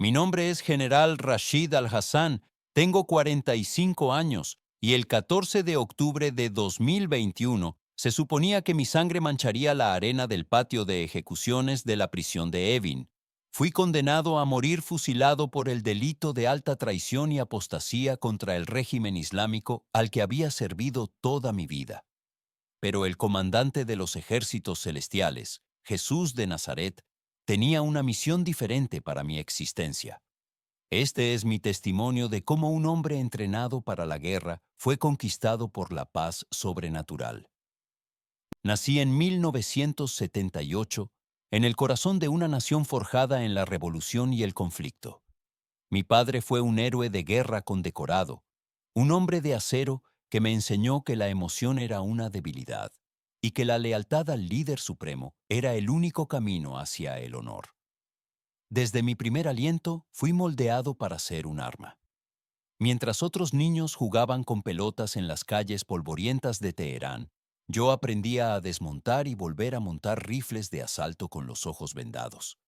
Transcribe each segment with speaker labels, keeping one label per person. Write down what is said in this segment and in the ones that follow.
Speaker 1: Mi nombre es General Rashid Al-Hassan, tengo 45 años y el 14 de octubre de 2021 se suponía que mi sangre mancharía la arena del patio de ejecuciones de la prisión de Evin. Fui condenado a morir fusilado por el delito de alta traición y apostasía contra el régimen islámico al que había servido toda mi vida. Pero el comandante de los ejércitos celestiales, Jesús de Nazaret, tenía una misión diferente para mi existencia. Este es mi testimonio de cómo un hombre entrenado para la guerra fue conquistado por la paz sobrenatural. Nací en 1978, en el corazón de una nación forjada en la revolución y el conflicto. Mi padre fue un héroe de guerra condecorado, un hombre de acero que me enseñó que la emoción era una debilidad y que la lealtad al líder supremo era el único camino hacia el honor. Desde mi primer aliento fui moldeado para ser un arma. Mientras otros niños jugaban con pelotas en las calles polvorientas de Teherán, yo aprendía a desmontar y volver a montar rifles de asalto con los ojos vendados.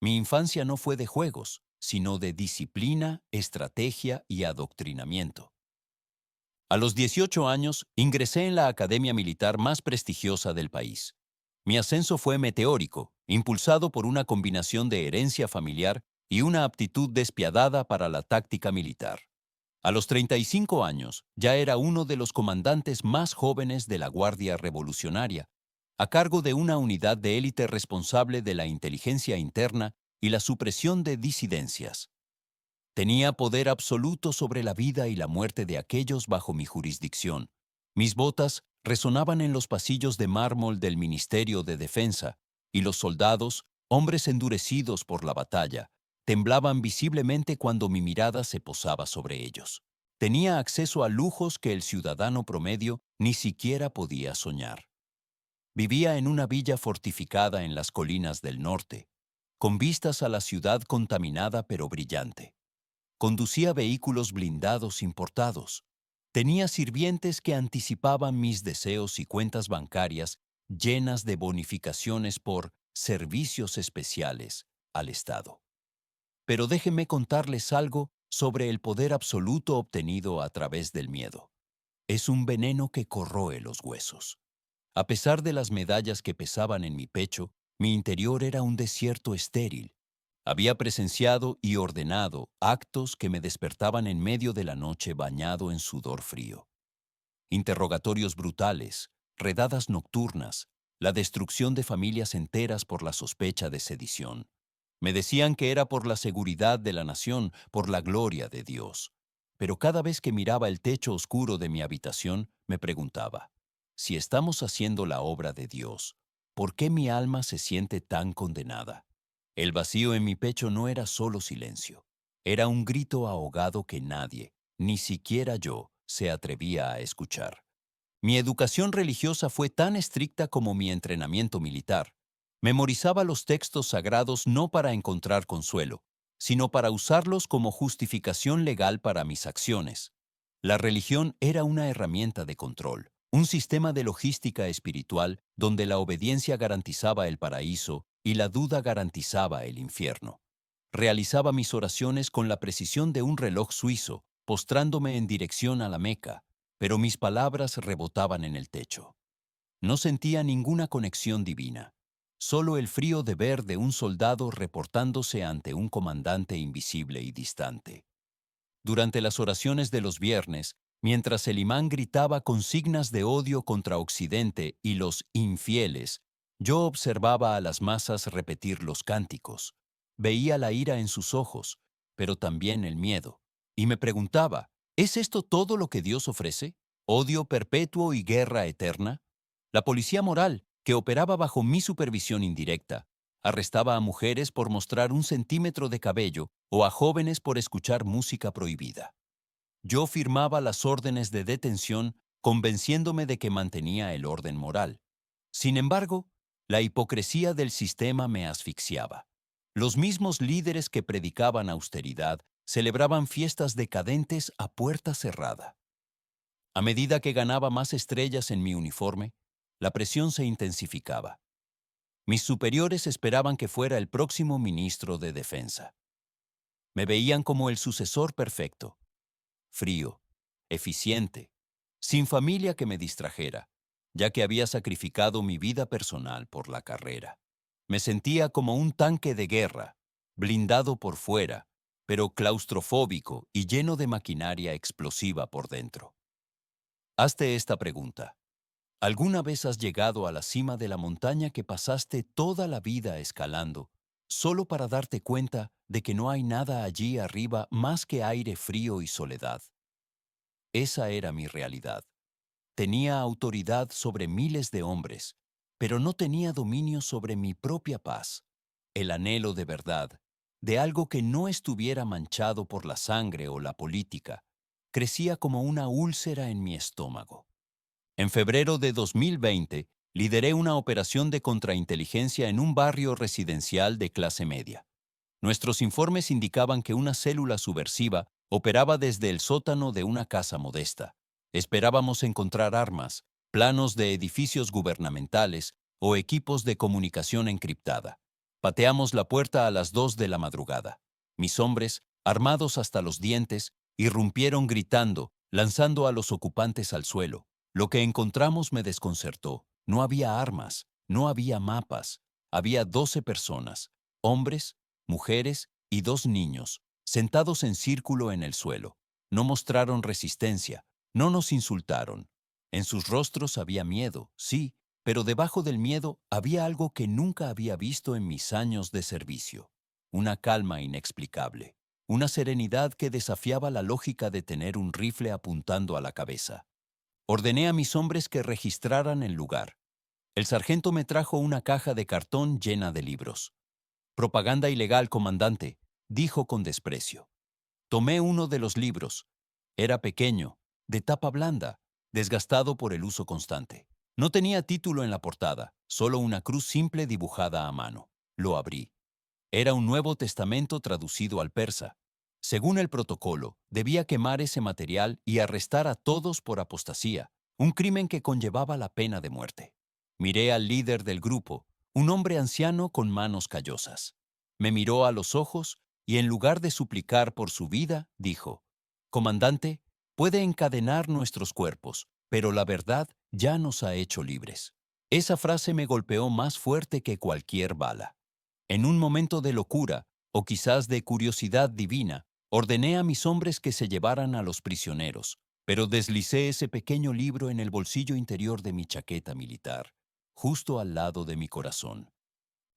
Speaker 1: Mi infancia no fue de juegos, sino de disciplina, estrategia y adoctrinamiento. A los 18 años, ingresé en la academia militar más prestigiosa del país. Mi ascenso fue meteórico, impulsado por una combinación de herencia familiar y una aptitud despiadada para la táctica militar. A los 35 años, ya era uno de los comandantes más jóvenes de la Guardia Revolucionaria, a cargo de una unidad de élite responsable de la inteligencia interna y la supresión de disidencias. Tenía poder absoluto sobre la vida y la muerte de aquellos bajo mi jurisdicción. Mis botas resonaban en los pasillos de mármol del Ministerio de Defensa, y los soldados, hombres endurecidos por la batalla, temblaban visiblemente cuando mi mirada se posaba sobre ellos. Tenía acceso a lujos que el ciudadano promedio ni siquiera podía soñar. Vivía en una villa fortificada en las colinas del norte, con vistas a la ciudad contaminada pero brillante. Conducía vehículos blindados importados. Tenía sirvientes que anticipaban mis deseos y cuentas bancarias llenas de bonificaciones por servicios especiales al Estado. Pero déjenme contarles algo sobre el poder absoluto obtenido a través del miedo. Es un veneno que corroe los huesos. A pesar de las medallas que pesaban en mi pecho, mi interior era un desierto estéril. Había presenciado y ordenado actos que me despertaban en medio de la noche bañado en sudor frío. Interrogatorios brutales, redadas nocturnas, la destrucción de familias enteras por la sospecha de sedición. Me decían que era por la seguridad de la nación, por la gloria de Dios. Pero cada vez que miraba el techo oscuro de mi habitación, me preguntaba, si estamos haciendo la obra de Dios, ¿por qué mi alma se siente tan condenada? El vacío en mi pecho no era solo silencio, era un grito ahogado que nadie, ni siquiera yo, se atrevía a escuchar. Mi educación religiosa fue tan estricta como mi entrenamiento militar. Memorizaba los textos sagrados no para encontrar consuelo, sino para usarlos como justificación legal para mis acciones. La religión era una herramienta de control, un sistema de logística espiritual donde la obediencia garantizaba el paraíso y la duda garantizaba el infierno. Realizaba mis oraciones con la precisión de un reloj suizo, postrándome en dirección a la Meca, pero mis palabras rebotaban en el techo. No sentía ninguna conexión divina, solo el frío deber de un soldado reportándose ante un comandante invisible y distante. Durante las oraciones de los viernes, mientras el imán gritaba consignas de odio contra Occidente y los infieles, yo observaba a las masas repetir los cánticos. Veía la ira en sus ojos, pero también el miedo. Y me preguntaba, ¿es esto todo lo que Dios ofrece? ¿Odio perpetuo y guerra eterna? La policía moral, que operaba bajo mi supervisión indirecta, arrestaba a mujeres por mostrar un centímetro de cabello o a jóvenes por escuchar música prohibida. Yo firmaba las órdenes de detención convenciéndome de que mantenía el orden moral. Sin embargo, la hipocresía del sistema me asfixiaba. Los mismos líderes que predicaban austeridad celebraban fiestas decadentes a puerta cerrada. A medida que ganaba más estrellas en mi uniforme, la presión se intensificaba. Mis superiores esperaban que fuera el próximo ministro de Defensa. Me veían como el sucesor perfecto, frío, eficiente, sin familia que me distrajera, ya que había sacrificado mi vida personal por la carrera. Me sentía como un tanque de guerra, blindado por fuera, pero claustrofóbico y lleno de maquinaria explosiva por dentro. Hazte esta pregunta. ¿Alguna vez has llegado a la cima de la montaña que pasaste toda la vida escalando, solo para darte cuenta de que no hay nada allí arriba más que aire frío y soledad? Esa era mi realidad. Tenía autoridad sobre miles de hombres, pero no tenía dominio sobre mi propia paz, el anhelo de verdad, de algo que no estuviera manchado por la sangre o la política, crecía como una úlcera en mi estómago. En febrero de 2020, lideré una operación de contrainteligencia en un barrio residencial de clase media. Nuestros informes indicaban que una célula subversiva operaba desde el sótano de una casa modesta. Esperábamos encontrar armas, planos de edificios gubernamentales o equipos de comunicación encriptada. Pateamos la puerta a las 2 de la madrugada. Mis hombres, armados hasta los dientes, irrumpieron gritando, lanzando a los ocupantes al suelo. Lo que encontramos me desconcertó. No había armas, no había mapas. Había 12 personas, hombres, mujeres y 2 niños, sentados en círculo en el suelo. No mostraron resistencia, no nos insultaron. En sus rostros había miedo, sí, pero debajo del miedo había algo que nunca había visto en mis años de servicio. Una calma inexplicable, una serenidad que desafiaba la lógica de tener un rifle apuntando a la cabeza. Ordené a mis hombres que registraran el lugar. El sargento me trajo una caja de cartón llena de libros. Propaganda ilegal, comandante, dijo con desprecio. Tomé uno de los libros. Era pequeño, de tapa blanda, desgastado por el uso constante. No tenía título en la portada, solo una cruz simple dibujada a mano. Lo abrí. Era un Nuevo Testamento traducido al persa. Según el protocolo, debía quemar ese material y arrestar a todos por apostasía, un crimen que conllevaba la pena de muerte. Miré al líder del grupo, un hombre anciano con manos callosas. Me miró a los ojos y en lugar de suplicar por su vida, dijo, «Comandante, puede encadenar nuestros cuerpos, pero la verdad ya nos ha hecho libres». Esa frase me golpeó más fuerte que cualquier bala. En un momento de locura, o quizás de curiosidad divina, ordené a mis hombres que se llevaran a los prisioneros, pero deslicé ese pequeño libro en el bolsillo interior de mi chaqueta militar, justo al lado de mi corazón.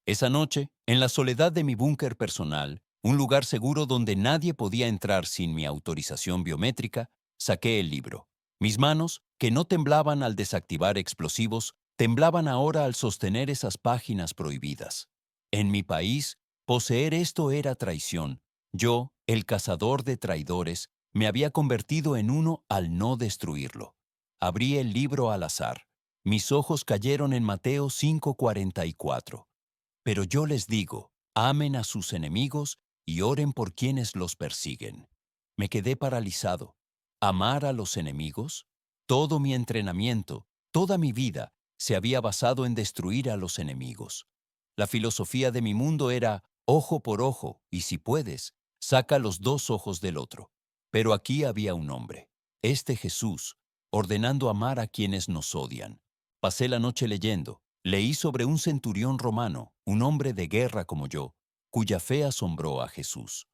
Speaker 1: Esa noche, en la soledad de mi búnker personal, un lugar seguro donde nadie podía entrar sin mi autorización biométrica, saqué el libro. Mis manos, que no temblaban al desactivar explosivos, temblaban ahora al sostener esas páginas prohibidas. En mi país, poseer esto era traición. Yo, el cazador de traidores, me había convertido en uno al no destruirlo. Abrí el libro al azar. Mis ojos cayeron en Mateo 5:44. Pero yo les digo, amen a sus enemigos y oren por quienes los persiguen. Me quedé paralizado. ¿Amar a los enemigos? Todo mi entrenamiento, toda mi vida, se había basado en destruir a los enemigos. La filosofía de mi mundo era ojo por ojo y si puedes, saca los 2 ojos del otro. Pero aquí había un hombre, este Jesús, ordenando amar a quienes nos odian. Pasé la noche leyendo. Leí sobre un centurión romano, un hombre de guerra como yo, cuya fe asombró a Jesús.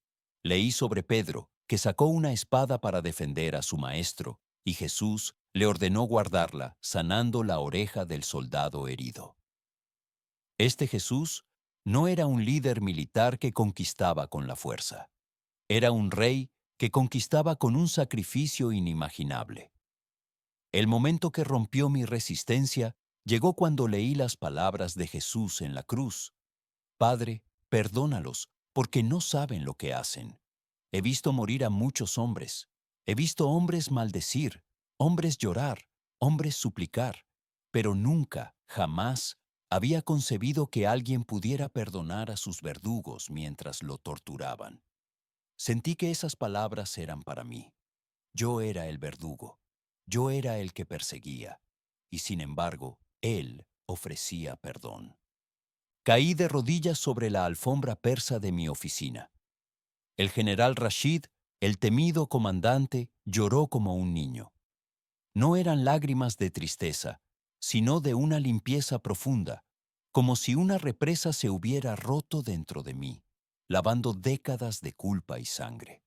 Speaker 1: Leí sobre Pedro, que sacó una espada para defender a su maestro, y Jesús le ordenó guardarla, sanando la oreja del soldado herido. Este Jesús no era un líder militar que conquistaba con la fuerza. Era un rey que conquistaba con un sacrificio inimaginable. El momento que rompió mi resistencia llegó cuando leí las palabras de Jesús en la cruz. Padre, perdónalos, porque no saben lo que hacen. He visto morir a muchos hombres. He visto hombres maldecir, hombres llorar, hombres suplicar, pero nunca, jamás, había concebido que alguien pudiera perdonar a sus verdugos mientras lo torturaban. Sentí que esas palabras eran para mí. Yo era el verdugo. Yo era el que perseguía. Y sin embargo, él ofrecía perdón. Caí de rodillas sobre la alfombra persa de mi oficina. El general Rashid, el temido comandante, lloró como un niño. No eran lágrimas de tristeza, sino de una limpieza profunda, como si una represa se hubiera roto dentro de mí, lavando décadas de culpa y sangre.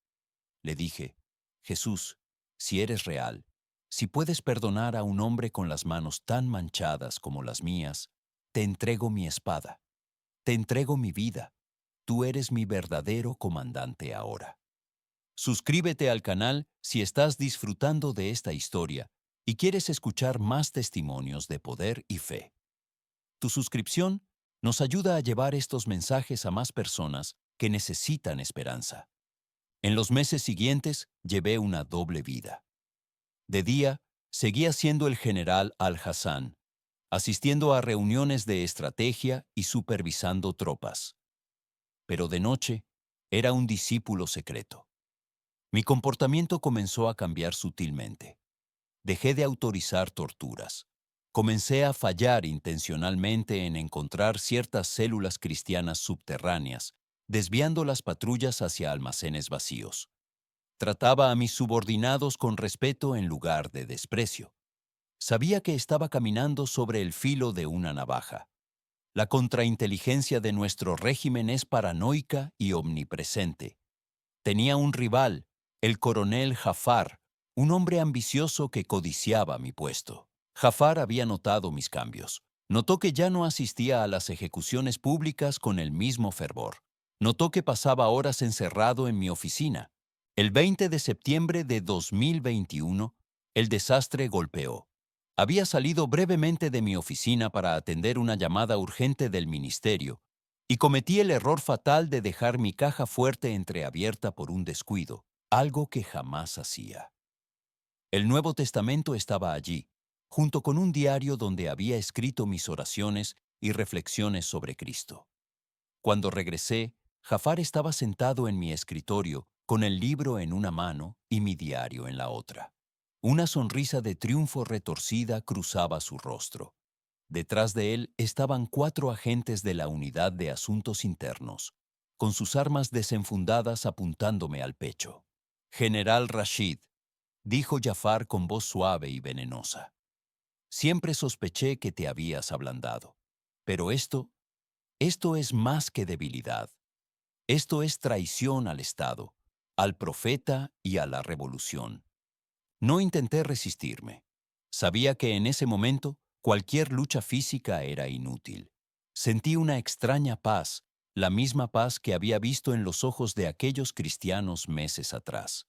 Speaker 1: Le dije, Jesús, si eres real, si puedes perdonar a un hombre con las manos tan manchadas como las mías, te entrego mi espada, te entrego mi vida, tú eres mi verdadero comandante ahora. Suscríbete al canal si estás disfrutando de esta historia y quieres escuchar más testimonios de poder y fe. Tu suscripción nos ayuda a llevar estos mensajes a más personas que necesitan esperanza. En los meses siguientes llevé una doble vida. De día, seguía siendo el general Al-Hassan, asistiendo a reuniones de estrategia y supervisando tropas. Pero de noche, era un discípulo secreto. Mi comportamiento comenzó a cambiar sutilmente. Dejé de autorizar torturas. Comencé a fallar intencionalmente en encontrar ciertas células cristianas subterráneas, desviando las patrullas hacia almacenes vacíos. Trataba a mis subordinados con respeto en lugar de desprecio. Sabía que estaba caminando sobre el filo de una navaja. La contrainteligencia de nuestro régimen es paranoica y omnipresente. Tenía un rival, el coronel Jafar, un hombre ambicioso que codiciaba mi puesto. Jafar había notado mis cambios. Notó que ya no asistía a las ejecuciones públicas con el mismo fervor. Notó que pasaba horas encerrado en mi oficina. El 20 de septiembre de 2021, el desastre golpeó. Había salido brevemente de mi oficina para atender una llamada urgente del ministerio y cometí el error fatal de dejar mi caja fuerte entreabierta por un descuido, algo que jamás hacía. El Nuevo Testamento estaba allí, junto con un diario donde había escrito mis oraciones y reflexiones sobre Cristo. Cuando regresé, Jafar estaba sentado en mi escritorio, con el libro en una mano y mi diario en la otra. Una sonrisa de triunfo retorcida cruzaba su rostro. Detrás de él estaban 4 agentes de la Unidad de Asuntos Internos, con sus armas desenfundadas apuntándome al pecho. General Rashid, dijo Jafar con voz suave y venenosa. Siempre sospeché que te habías ablandado. Pero esto es más que debilidad. Esto es traición al Estado, al profeta y a la revolución. No intenté resistirme. Sabía que en ese momento cualquier lucha física era inútil. Sentí una extraña paz, la misma paz que había visto en los ojos de aquellos cristianos meses atrás.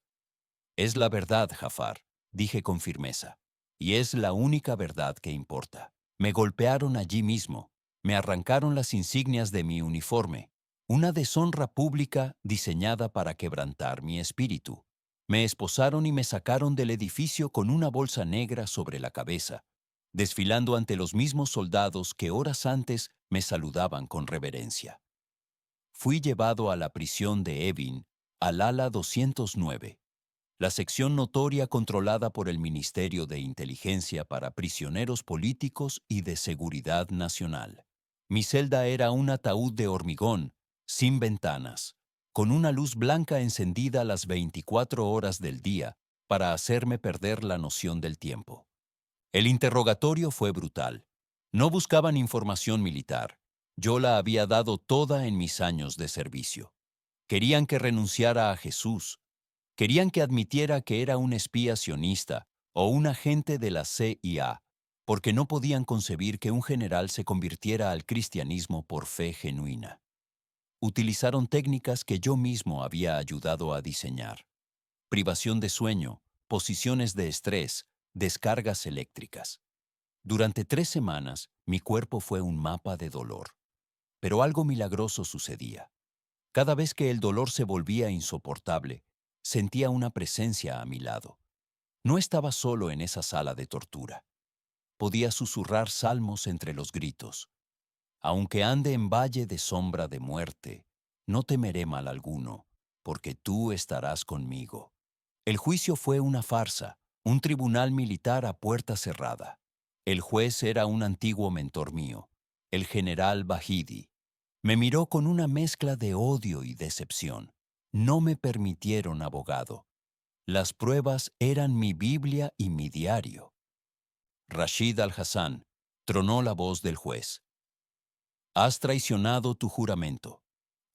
Speaker 1: Es la verdad, Jafar, dije con firmeza, y es la única verdad que importa. Me golpearon allí mismo, me arrancaron las insignias de mi uniforme, una deshonra pública diseñada para quebrantar mi espíritu. Me esposaron y me sacaron del edificio con una bolsa negra sobre la cabeza, desfilando ante los mismos soldados que horas antes me saludaban con reverencia. Fui llevado a la prisión de Evin, al ala 209, la sección notoria controlada por el Ministerio de Inteligencia para prisioneros políticos y de seguridad nacional. Mi celda era un ataúd de hormigón, sin ventanas, con una luz blanca encendida las 24 horas del día para hacerme perder la noción del tiempo. El interrogatorio fue brutal. No buscaban información militar. Yo la había dado toda en mis años de servicio. Querían que renunciara a Jesús. Querían que admitiera que era un espía sionista o un agente de la CIA, porque no podían concebir que un general se convirtiera al cristianismo por fe genuina. Utilizaron técnicas que yo mismo había ayudado a diseñar: privación de sueño, posiciones de estrés, descargas eléctricas. Durante 3 semanas, mi cuerpo fue un mapa de dolor. Pero algo milagroso sucedía. Cada vez que el dolor se volvía insoportable, sentía una presencia a mi lado. No estaba solo en esa sala de tortura. Podía susurrar salmos entre los gritos. Aunque ande en valle de sombra de muerte, no temeré mal alguno, porque tú estarás conmigo. El juicio fue una farsa, un tribunal militar a puerta cerrada. El juez era un antiguo mentor mío, el general Bahidi. Me miró con una mezcla de odio y decepción. No me permitieron abogado. Las pruebas eran mi Biblia y mi diario. Rashid al-Hassan, tronó la voz del juez. Has traicionado tu juramento.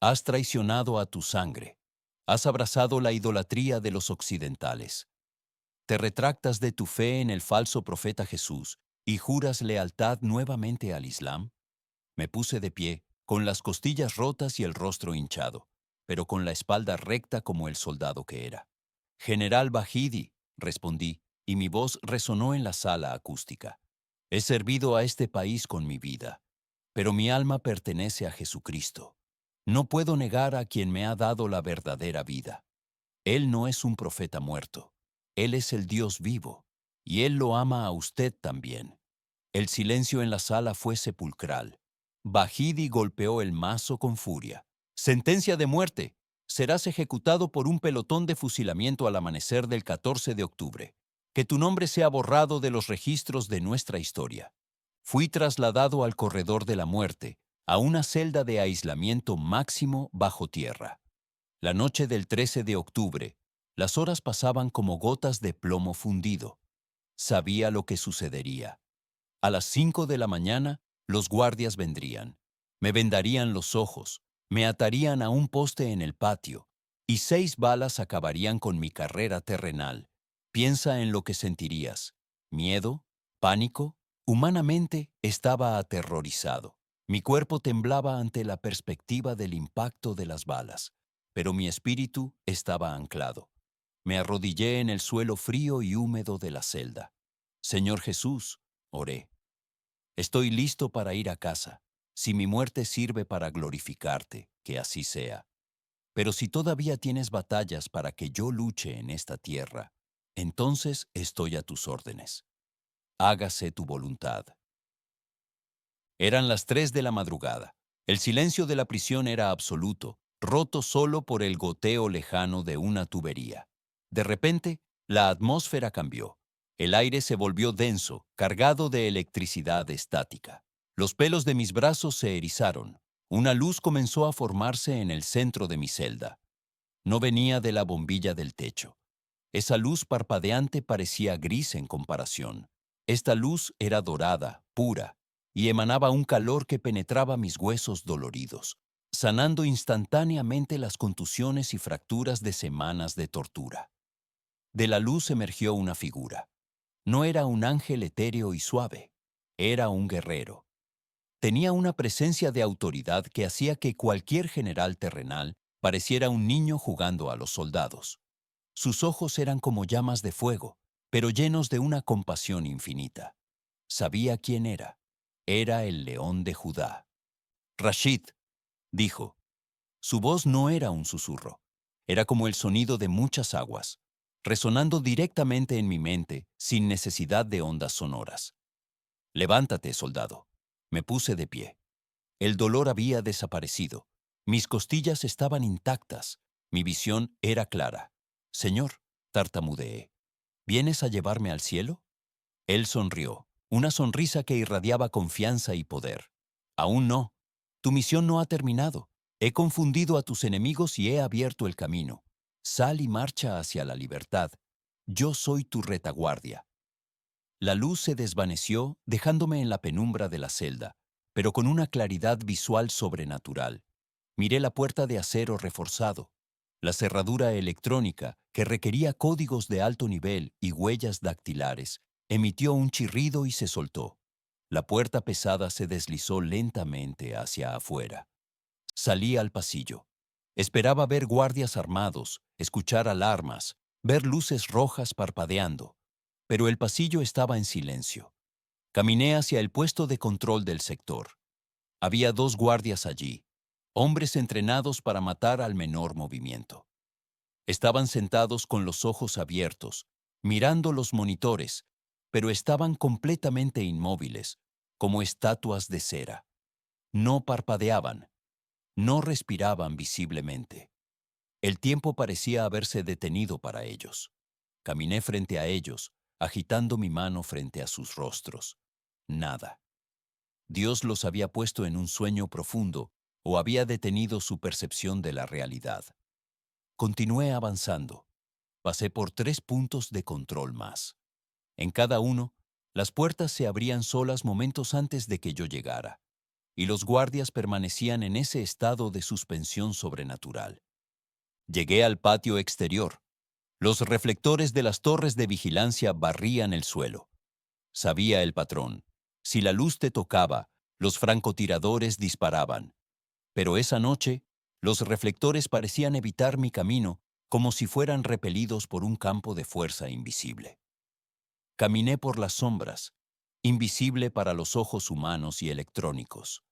Speaker 1: Has traicionado a tu sangre. Has abrazado la idolatría de los occidentales. Te retractas de tu fe en el falso profeta Jesús y juras lealtad nuevamente al Islam. Me puse de pie, con las costillas rotas y el rostro hinchado, pero con la espalda recta como el soldado que era. General Bajidi, respondí, y mi voz resonó en la sala acústica. He servido a este país con mi vida, pero mi alma pertenece a Jesucristo. No puedo negar a quien me ha dado la verdadera vida. Él no es un profeta muerto. Él es el Dios vivo, y Él lo ama a usted también. El silencio en la sala fue sepulcral. Bajidi golpeó el mazo con furia. Sentencia de muerte. Serás ejecutado por un pelotón de fusilamiento al amanecer del 14 de octubre. Que tu nombre sea borrado de los registros de nuestra historia. Fui trasladado al corredor de la muerte, a una celda de aislamiento máximo bajo tierra. La noche del 13 de octubre, las horas pasaban como gotas de plomo fundido. Sabía lo que sucedería. A las 5 de la mañana, los guardias vendrían. Me vendarían los ojos, me atarían a un poste en el patio, y 6 balas acabarían con mi carrera terrenal. Piensa en lo que sentirías. Miedo, pánico. Humanamente estaba aterrorizado. Mi cuerpo temblaba ante la perspectiva del impacto de las balas, pero mi espíritu estaba anclado. Me arrodillé en el suelo frío y húmedo de la celda. Señor Jesús, oré. Estoy listo para ir a casa. Si mi muerte sirve para glorificarte, que así sea. Pero si todavía tienes batallas para que yo luche en esta tierra, entonces estoy a tus órdenes. Hágase tu voluntad. Eran las 3 de la madrugada. El silencio de la prisión era absoluto, roto solo por el goteo lejano de una tubería. De repente, la atmósfera cambió. El aire se volvió denso, cargado de electricidad estática. Los pelos de mis brazos se erizaron. Una luz comenzó a formarse en el centro de mi celda. No venía de la bombilla del techo. Esa luz parpadeante parecía gris en comparación. Esta luz era dorada, pura, y emanaba un calor que penetraba mis huesos doloridos, sanando instantáneamente las contusiones y fracturas de semanas de tortura. De la luz emergió una figura. No era un ángel etéreo y suave, era un guerrero. Tenía una presencia de autoridad que hacía que cualquier general terrenal pareciera un niño jugando a los soldados. Sus ojos eran como llamas de fuego, pero llenos de una compasión infinita. Sabía quién era. Era el león de Judá. Rashid, dijo. Su voz no era un susurro. Era como el sonido de muchas aguas, resonando directamente en mi mente sin necesidad de ondas sonoras. Levántate, soldado. Me puse de pie. El dolor había desaparecido. Mis costillas estaban intactas. Mi visión era clara. Señor, tartamudeé, ¿vienes a llevarme al cielo? Él sonrió, una sonrisa que irradiaba confianza y poder. Aún no. Tu misión no ha terminado. He confundido a tus enemigos y he abierto el camino. Sal y marcha hacia la libertad. Yo soy tu retaguardia. La luz se desvaneció, dejándome en la penumbra de la celda, pero con una claridad visual sobrenatural. Miré la puerta de acero reforzado, la cerradura electrónica, que requería códigos de alto nivel y huellas dactilares, emitió un chirrido y se soltó. La puerta pesada se deslizó lentamente hacia afuera. Salí al pasillo. Esperaba ver guardias armados, escuchar alarmas, ver luces rojas parpadeando, pero el pasillo estaba en silencio. Caminé hacia el puesto de control del sector. Había 2 guardias allí, hombres entrenados para matar al menor movimiento. Estaban sentados con los ojos abiertos, mirando los monitores, pero estaban completamente inmóviles, como estatuas de cera. No parpadeaban, no respiraban visiblemente. El tiempo parecía haberse detenido para ellos. Caminé frente a ellos, agitando mi mano frente a sus rostros. Nada. Dios los había puesto en un sueño profundo o había detenido su percepción de la realidad. Continué avanzando. Pasé por 3 puntos de control más. En cada uno, las puertas se abrían solas momentos antes de que yo llegara, y los guardias permanecían en ese estado de suspensión sobrenatural. Llegué al patio exterior. Los reflectores de las torres de vigilancia barrían el suelo. Sabía el patrón. Si la luz te tocaba, los francotiradores disparaban. Pero esa noche, los reflectores parecían evitar mi camino como si fueran repelidos por un campo de fuerza invisible. Caminé por las sombras, invisible para los ojos humanos y electrónicos.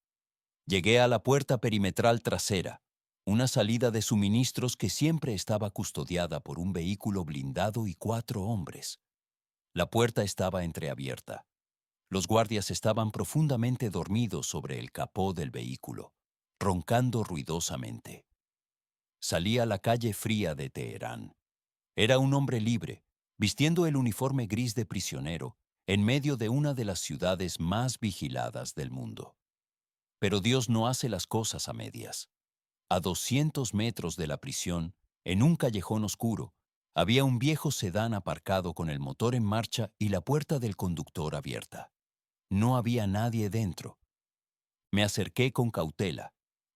Speaker 1: Llegué a la puerta perimetral trasera, una salida de suministros que siempre estaba custodiada por un vehículo blindado y 4 hombres. La puerta estaba entreabierta. Los guardias estaban profundamente dormidos sobre el capó del vehículo, roncando ruidosamente. Salí a la calle fría de Teherán. Era un hombre libre, vistiendo el uniforme gris de prisionero, en medio de una de las ciudades más vigiladas del mundo. Pero Dios no hace las cosas a medias. A 200 metros de la prisión, en un callejón oscuro, había un viejo sedán aparcado con el motor en marcha y la puerta del conductor abierta. No había nadie dentro. Me acerqué con cautela.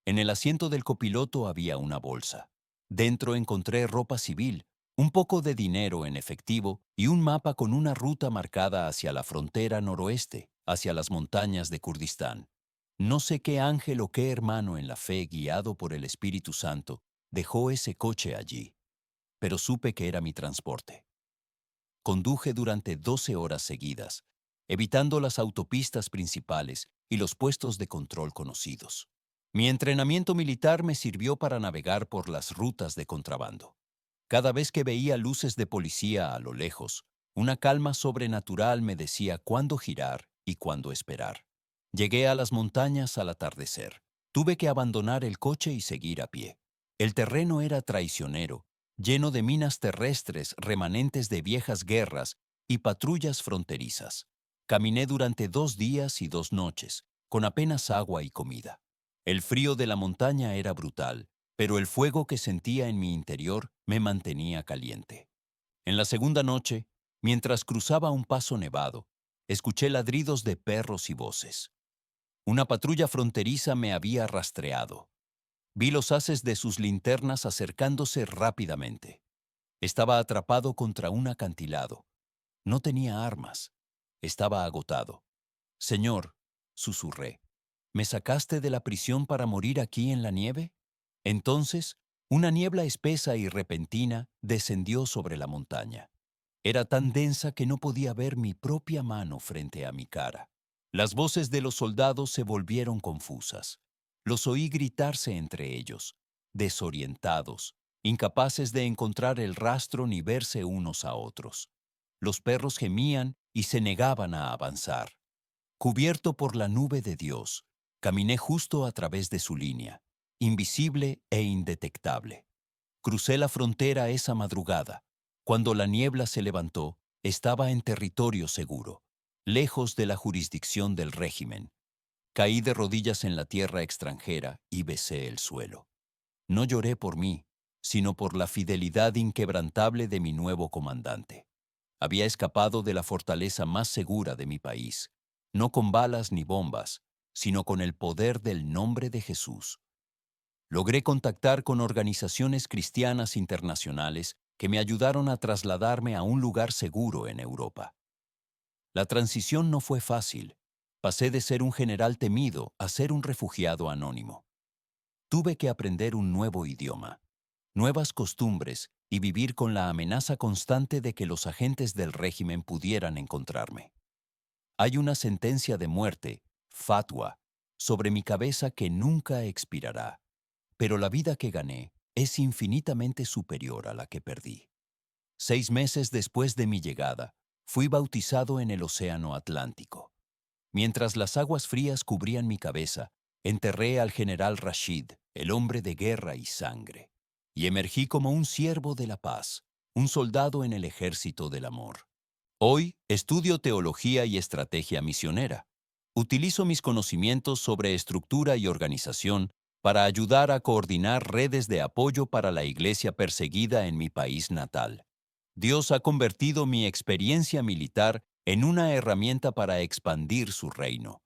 Speaker 1: En el asiento del copiloto había una bolsa. Dentro encontré ropa civil, un poco de dinero en efectivo y un mapa con una ruta marcada hacia la frontera noroeste, hacia las montañas de Kurdistán. No sé qué ángel o qué hermano en la fe guiado por el Espíritu Santo dejó ese coche allí, pero supe que era mi transporte. Conduje durante 12 horas seguidas, evitando las autopistas principales y los puestos de control conocidos. Mi entrenamiento militar me sirvió para navegar por las rutas de contrabando. Cada vez que veía luces de policía a lo lejos, una calma sobrenatural me decía cuándo girar y cuándo esperar. Llegué a las montañas al atardecer. Tuve que abandonar el coche y seguir a pie. El terreno era traicionero, lleno de minas terrestres remanentes de viejas guerras y patrullas fronterizas. Caminé durante 2 días y 2 noches, con apenas agua y comida. El frío de la montaña era brutal, pero el fuego que sentía en mi interior me mantenía caliente. En la segunda noche, mientras cruzaba un paso nevado, escuché ladridos de perros y voces. Una patrulla fronteriza me había rastreado. Vi los haces de sus linternas acercándose rápidamente. Estaba atrapado contra un acantilado. No tenía armas. Estaba agotado. Señor, susurré, ¿me sacaste de la prisión para morir aquí en la nieve? Entonces, una niebla espesa y repentina descendió sobre la montaña. Era tan densa que no podía ver mi propia mano frente a mi cara. Las voces de los soldados se volvieron confusas. Los oí gritarse entre ellos, desorientados, incapaces de encontrar el rastro ni verse unos a otros. Los perros gemían y se negaban a avanzar. Cubierto por la nube de Dios, caminé justo a través de su línea, invisible e indetectable. Crucé la frontera esa madrugada. Cuando la niebla se levantó, estaba en territorio seguro, lejos de la jurisdicción del régimen. Caí de rodillas en la tierra extranjera y besé el suelo. No lloré por mí, sino por la fidelidad inquebrantable de mi nuevo comandante. Había escapado de la fortaleza más segura de mi país, no con balas ni bombas, sino con el poder del nombre de Jesús. Logré contactar con organizaciones cristianas internacionales que me ayudaron a trasladarme a un lugar seguro en Europa. La transición no fue fácil. Pasé de ser un general temido a ser un refugiado anónimo. Tuve que aprender un nuevo idioma, nuevas costumbres y vivir con la amenaza constante de que los agentes del régimen pudieran encontrarme. Hay una sentencia de muerte, fatwa, sobre mi cabeza que nunca expirará, pero la vida que gané es infinitamente superior a la que perdí. 6 meses después de mi llegada, fui bautizado en el Océano Atlántico. Mientras las aguas frías cubrían mi cabeza, enterré al general Rashid, el hombre de guerra y sangre, y emergí como un siervo de la paz, un soldado en el ejército del amor. Hoy estudio teología y estrategia misionera. Utilizo mis conocimientos sobre estructura y organización para ayudar a coordinar redes de apoyo para la iglesia perseguida en mi país natal. Dios ha convertido mi experiencia militar en una herramienta para expandir su reino.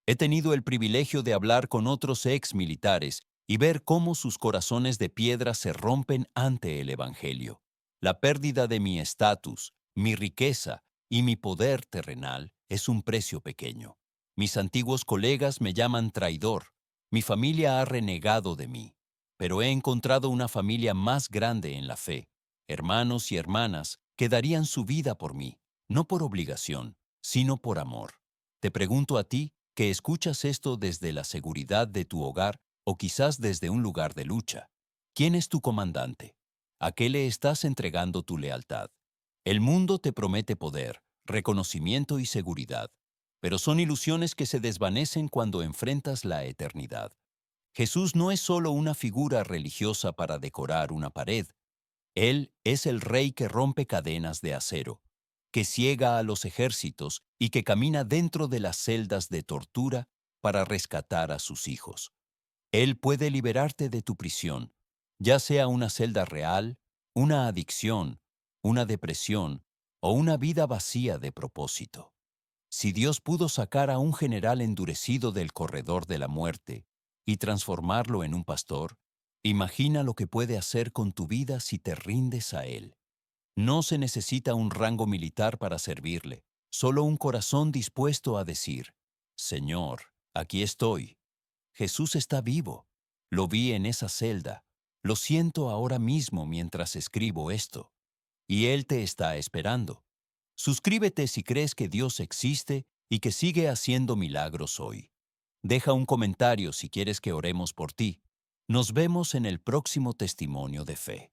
Speaker 1: He tenido el privilegio de hablar con otros ex militares y ver cómo sus corazones de piedra se rompen ante el Evangelio. La pérdida de mi estatus, mi riqueza y mi poder terrenal es un precio pequeño. Mis antiguos colegas me llaman traidor. Mi familia ha renegado de mí, pero he encontrado una familia más grande en la fe, hermanos y hermanas que darían su vida por mí, no por obligación, sino por amor. Te pregunto a ti, que escuchas esto desde la seguridad de tu hogar o quizás desde un lugar de lucha. ¿Quién es tu comandante? ¿A qué le estás entregando tu lealtad? El mundo te promete poder, reconocimiento y seguridad, pero son ilusiones que se desvanecen cuando enfrentas la eternidad. Jesús no es solo una figura religiosa para decorar una pared. Él es el rey que rompe cadenas de acero, que ciega a los ejércitos y que camina dentro de las celdas de tortura para rescatar a sus hijos. Él puede liberarte de tu prisión, ya sea una celda real, una adicción, una depresión o una vida vacía de propósito. Si Dios pudo sacar a un general endurecido del corredor de la muerte y transformarlo en un pastor, imagina lo que puede hacer con tu vida si te rindes a Él. No se necesita un rango militar para servirle, solo un corazón dispuesto a decir, Señor, aquí estoy. Jesús está vivo. Lo vi en esa celda. Lo siento ahora mismo mientras escribo esto. Y Él te está esperando. Suscríbete si crees que Dios existe y que sigue haciendo milagros hoy. Deja un comentario si quieres que oremos por ti. Nos vemos en el próximo testimonio de fe.